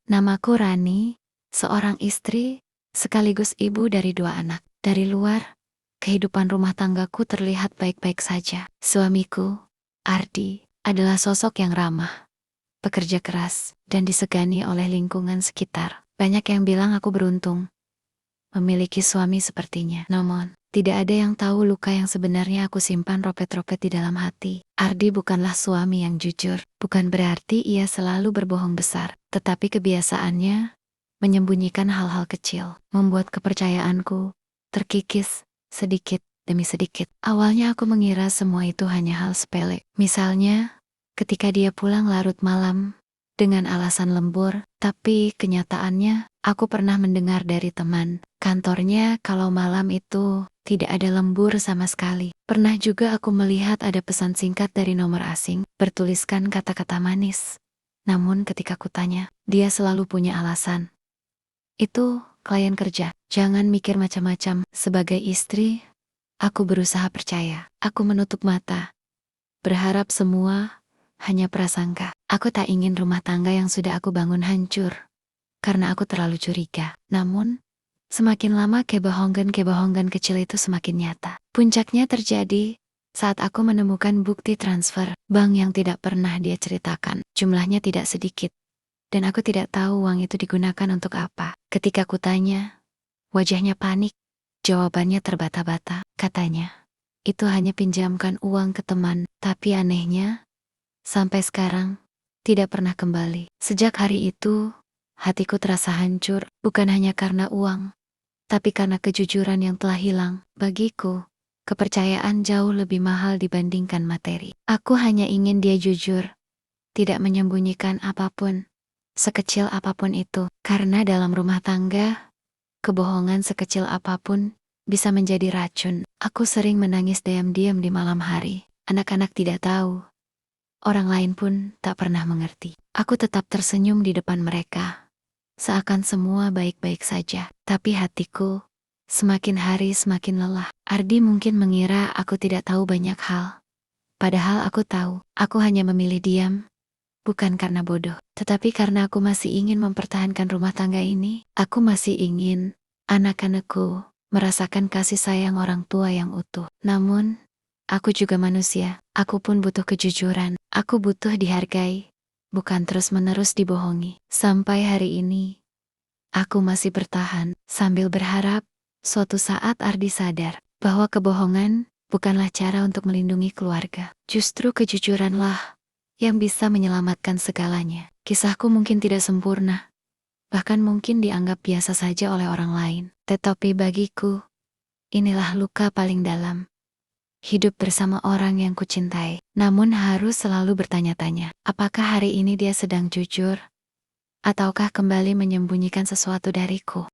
Namaku Rani, seorang istri, sekaligus ibu dari 2 anak. Dari luar, kehidupan rumah tanggaku terlihat baik-baik saja. Suamiku, Ardi, adalah sosok yang ramah, pekerja keras, dan disegani oleh lingkungan sekitar. Banyak yang bilang aku beruntung memiliki suami sepertinya. Namun, tidak ada yang tahu luka yang sebenarnya aku simpan ropet-ropet di dalam hati. Ardi bukanlah suami yang jujur. Bukan berarti ia selalu berbohong besar. Tetapi kebiasaannya menyembunyikan hal-hal kecil, membuat kepercayaanku terkikis sedikit demi sedikit. Awalnya aku mengira semua itu hanya hal sepele. Misalnya, ketika dia pulang larut malam dengan alasan lembur, tapi kenyataannya aku pernah mendengar dari teman kantornya kalau malam itu tidak ada lembur sama sekali. Pernah juga aku melihat ada pesan singkat dari nomor asing, bertuliskan kata-kata manis. Namun ketika kutanya, dia selalu punya alasan. Itu klien kerja, jangan mikir macam-macam. Sebagai istri, aku berusaha percaya. Aku menutup mata, berharap semua hanya prasangka. Aku tak ingin rumah tangga yang sudah aku bangun hancur karena aku terlalu curiga. Namun, semakin lama kebohongan kecil itu semakin nyata. Puncaknya terjadi saat aku menemukan bukti transfer bank yang tidak pernah dia ceritakan. Jumlahnya tidak sedikit, dan aku tidak tahu uang itu digunakan untuk apa. Ketika kutanya, wajahnya panik. Jawabannya terbata-bata. Katanya, itu hanya pinjamkan uang ke teman. Tapi anehnya, sampai sekarang, tidak pernah kembali. Sejak hari itu, hatiku terasa hancur, bukan hanya karena uang, tapi karena kejujuran yang telah hilang. Bagiku, kepercayaan jauh lebih mahal dibandingkan materi. Aku hanya ingin dia jujur, tidak menyembunyikan apapun, sekecil apapun itu. Karena dalam rumah tangga, kebohongan sekecil apapun bisa menjadi racun. Aku sering menangis diam-diam di malam hari. Anak-anak tidak tahu. Orang lain pun tak pernah mengerti. Aku tetap tersenyum di depan mereka, seakan semua baik-baik saja. Tapi hatiku semakin hari semakin lelah. Ardi mungkin mengira aku tidak tahu banyak hal. Padahal aku tahu. Aku hanya memilih diam, bukan karena bodoh, tetapi karena aku masih ingin mempertahankan rumah tangga ini. Aku masih ingin anak-anakku merasakan kasih sayang orang tua yang utuh. Namun, aku juga manusia. Aku pun butuh kejujuran. Aku butuh dihargai, bukan terus-menerus dibohongi. Sampai hari ini, aku masih bertahan, sambil berharap suatu saat Ardi sadar bahwa kebohongan bukanlah cara untuk melindungi keluarga. Justru kejujuranlah yang bisa menyelamatkan segalanya. Kisahku mungkin tidak sempurna, bahkan mungkin dianggap biasa saja oleh orang lain. Tetapi bagiku, inilah luka paling dalam. Hidup bersama orang yang kucintai, namun harus selalu bertanya-tanya, apakah hari ini dia sedang jujur, ataukah kembali menyembunyikan sesuatu dariku.